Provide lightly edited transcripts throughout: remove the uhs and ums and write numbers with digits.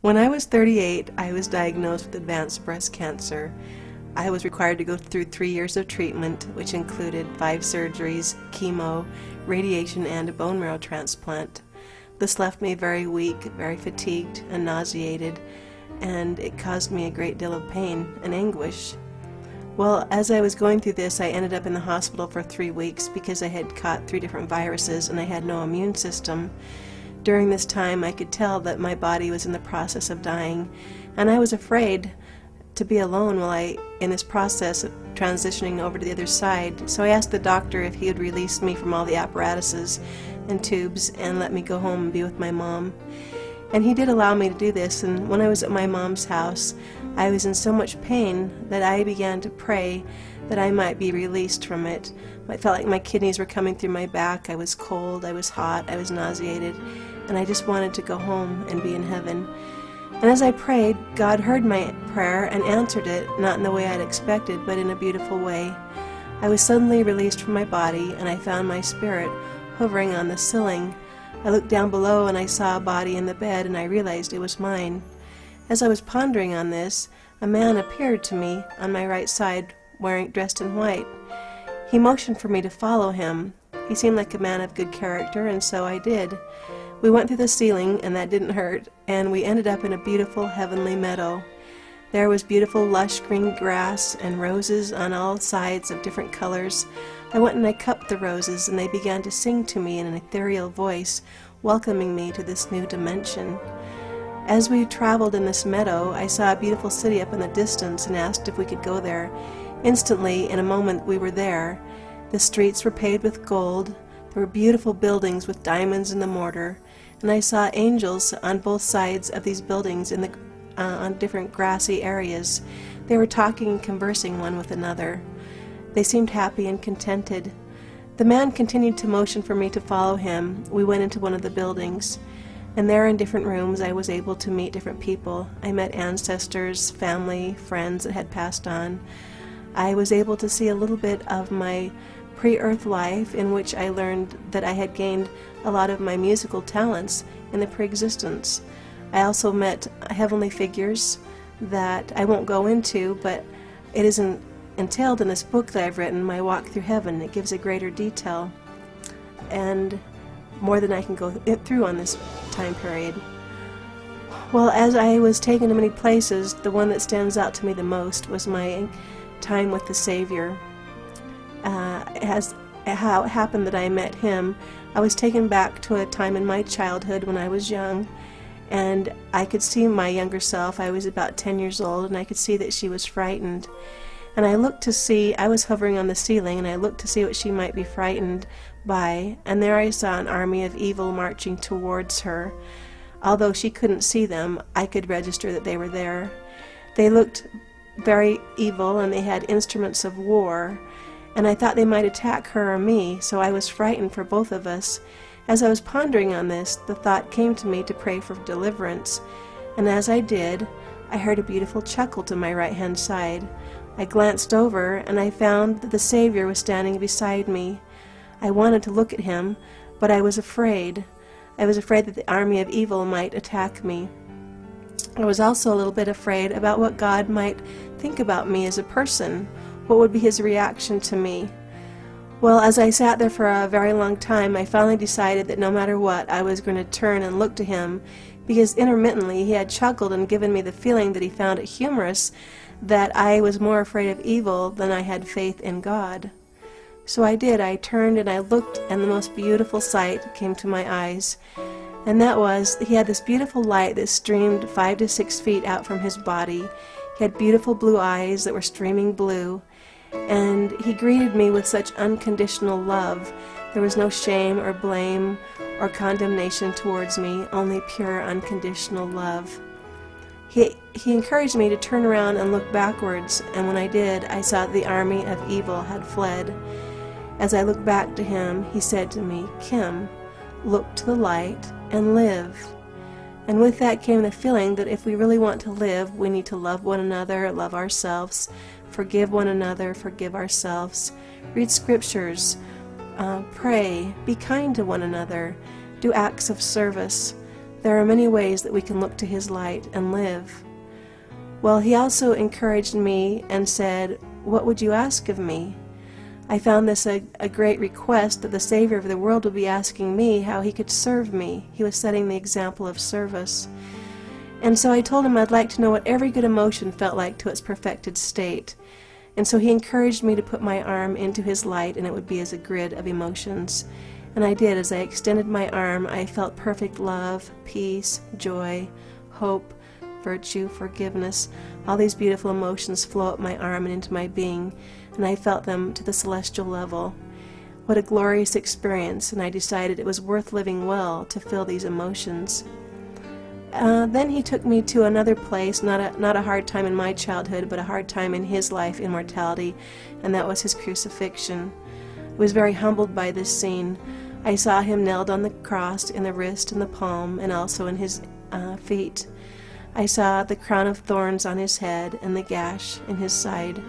When I was 38, I was diagnosed with advanced breast cancer. I was required to go through 3 years of treatment, which included 5 surgeries, chemo, radiation, and a bone marrow transplant. This left me very weak, very fatigued, and nauseated, and it caused me a great deal of pain and anguish. Well, as I was going through this, I ended up in the hospital for 3 weeks because I had caught 3 different viruses and I had no immune system. During this time, I could tell that my body was in the process of dying, and I was afraid to be alone while in this process of transitioning over to the other side. So I asked the doctor if he would release me from all the apparatuses and tubes and let me go home and be with my mom. And he did allow me to do this, and when I was at my mom's house, I was in so much pain that I began to pray that I might be released from it. I felt like my kidneys were coming through my back. I was cold, I was hot, I was nauseated, and I just wanted to go home and be in heaven. And as I prayed, God heard my prayer and answered it, not in the way I'd expected, but in a beautiful way. I was suddenly released from my body, and I found my spirit hovering on the ceiling. I looked down below and I saw a body in the bed, and I realized it was mine. As I was pondering on this, a man appeared to me on my right side, dressed in white. He motioned for me to follow him. He seemed like a man of good character, and so I did. We went through the ceiling, and that didn't hurt, and we ended up in a beautiful heavenly meadow. There was beautiful lush green grass and roses on all sides of different colors. I went and I cupped the roses, and they began to sing to me in an ethereal voice, welcoming me to this new dimension. As we traveled in this meadow, I saw a beautiful city up in the distance and asked if we could go there. Instantly, in a moment, we were there. The streets were paved with gold. There were beautiful buildings with diamonds in the mortar, and I saw angels on both sides of these buildings on different grassy areas. They were talking and conversing one with another. They seemed happy and contented. The man continued to motion for me to follow him. We went into one of the buildings, and there in different rooms I was able to meet different people. I met ancestors, family, friends that had passed on. I was able to see a little bit of my pre-earth life, in which I learned that I had gained a lot of my musical talents in the pre-existence. I also met heavenly figures that I won't go into, but it isn't entailed in this book that I've written, My Walk Through Heaven. It gives a greater detail and more than I can go through on this time period. Well, as I was taken to many places, the one that stands out to me the most was my time with the Savior. How it happened that I met him, I was taken back to a time in my childhood when I was young, and I could see my younger self. I was about 10 years old, and I could see that she was frightened. And I looked to see, I was hovering on the ceiling, and I looked to see what she might be frightened by, and there I saw an army of evil marching towards her. Although she couldn't see them, I could register that they were there. They looked very evil, and they had instruments of war, and I thought they might attack her or me, so I was frightened for both of us. As I was pondering on this, the thought came to me to pray for deliverance, and as I did, I heard a beautiful chuckle to my right-hand side. I glanced over, and I found that the Savior was standing beside me. I wanted to look at him, but I was afraid. I was afraid that the army of evil might attack me. I was also a little bit afraid about what God might think about me as a person. What would be his reaction to me? Well, as I sat there for a very long time, I finally decided that no matter what, I was going to turn and look to him, because intermittently he had chuckled and given me the feeling that he found it humorous that I was more afraid of evil than I had faith in God. So I did. I turned and I looked, and the most beautiful sight came to my eyes. And that was, he had this beautiful light that streamed 5 to 6 feet out from his body. He had beautiful blue eyes that were streaming blue. And he greeted me with such unconditional love. There was no shame or blame or condemnation towards me, only pure unconditional love. He encouraged me to turn around and look backwards, and when I did, I saw the army of evil had fled. As I looked back to him, he said to me, "Kim, look to the light and live." And with that came the feeling that if we really want to live, we need to love one another, love ourselves, forgive one another, forgive ourselves, read scriptures, pray, be kind to one another, do acts of service. there are many ways that we can look to His light and live. Well, He also encouraged me and said, "What would you ask of me?" I found this a great request, that the Savior of the world would be asking me how He could serve me. He was setting the example of service. And so I told Him I'd like to know what every good emotion felt like to its perfected state. And so He encouraged me to put my arm into His light, and it would be as a grid of emotions. And I did. As I extended my arm, I felt perfect love, peace, joy, hope, virtue, forgiveness. All these beautiful emotions flow up my arm and into my being, and I felt them to the celestial level. What a glorious experience, and I decided it was worth living well to feel these emotions. Then He took me to another place, not a hard time in my childhood, but a hard time in His life in mortality, and that was His crucifixion. I was very humbled by this scene. I saw Him nailed on the cross in the wrist and the palm, and also in His feet. I saw the crown of thorns on His head and the gash in His side.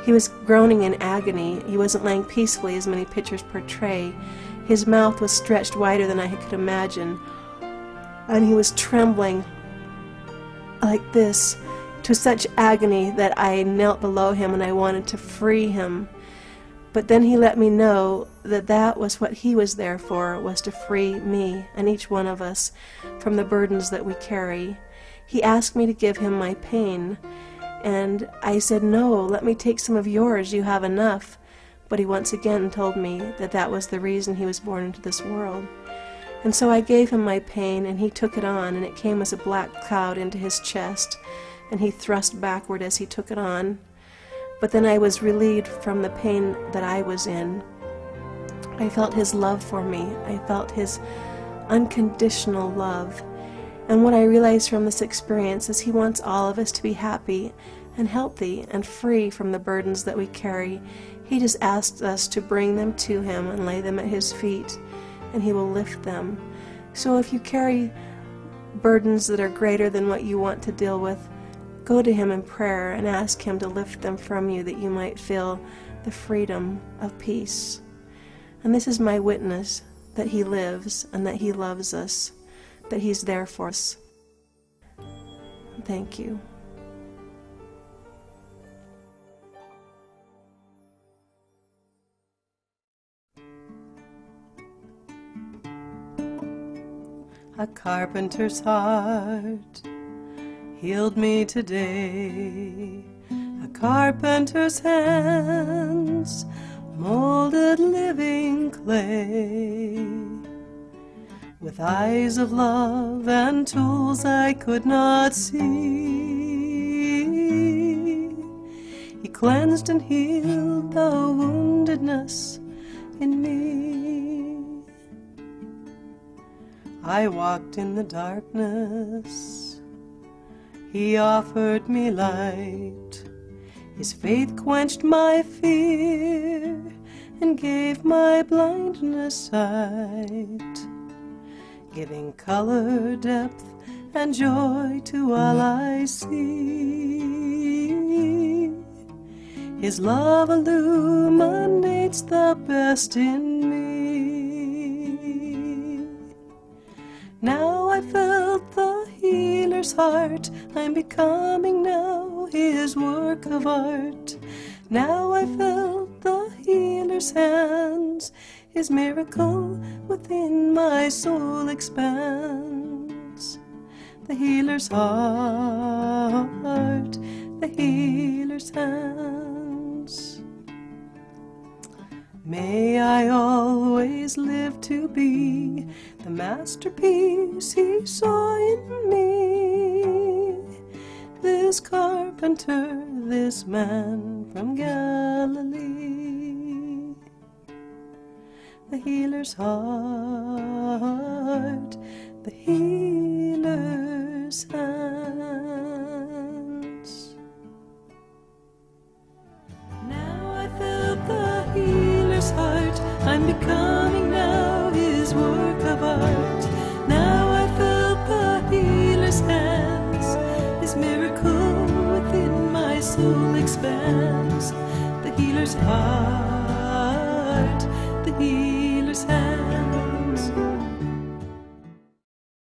He was groaning in agony. He wasn't laying peacefully as many pictures portray. His mouth was stretched wider than I could imagine, and He was trembling like this, to such agony that I knelt below Him and I wanted to free Him. But then He let me know that that was what He was there for, was to free me and each one of us from the burdens that we carry. He asked me to give Him my pain, and I said, "No, let me take some of yours, you have enough." But He once again told me that that was the reason He was born into this world. And so I gave Him my pain, and He took it on, and it came as a black cloud into His chest, and He thrust backward as He took it on. But then I was relieved from the pain that I was in. I felt His love for me. I felt His unconditional love. And what I realized from this experience is He wants all of us to be happy and healthy and free from the burdens that we carry. He just asks us to bring them to Him and lay them at His feet, and He will lift them. So if you carry burdens that are greater than what you want to deal with, go to Him in prayer and ask Him to lift them from you, that you might feel the freedom of peace. And this is my witness, that He lives and that He loves us, that He's there for us. Thank you. A carpenter's heart healed me today. A carpenter's hands molded living clay. With eyes of love and tools I could not see, He cleansed and healed the woundedness in me. I walked in the darkness, He offered me light. His faith quenched my fear and gave my blindness sight, giving color, depth, and joy to all I see. His love illuminates the best in me. Now I felt the healer's heart, I'm becoming now His work of art. Now I felt the healer's hands, His miracle within my soul expands. The healer's heart, the healer's hands. May I always live to be the masterpiece He saw in me. This carpenter, this man from Galilee. The healer's heart, the healer's hands. Now I felt the healer's heart, I'm becoming now His work of art. Now I felt the healer's hands, His miracle within my soul expands. The healer's heart, the healer's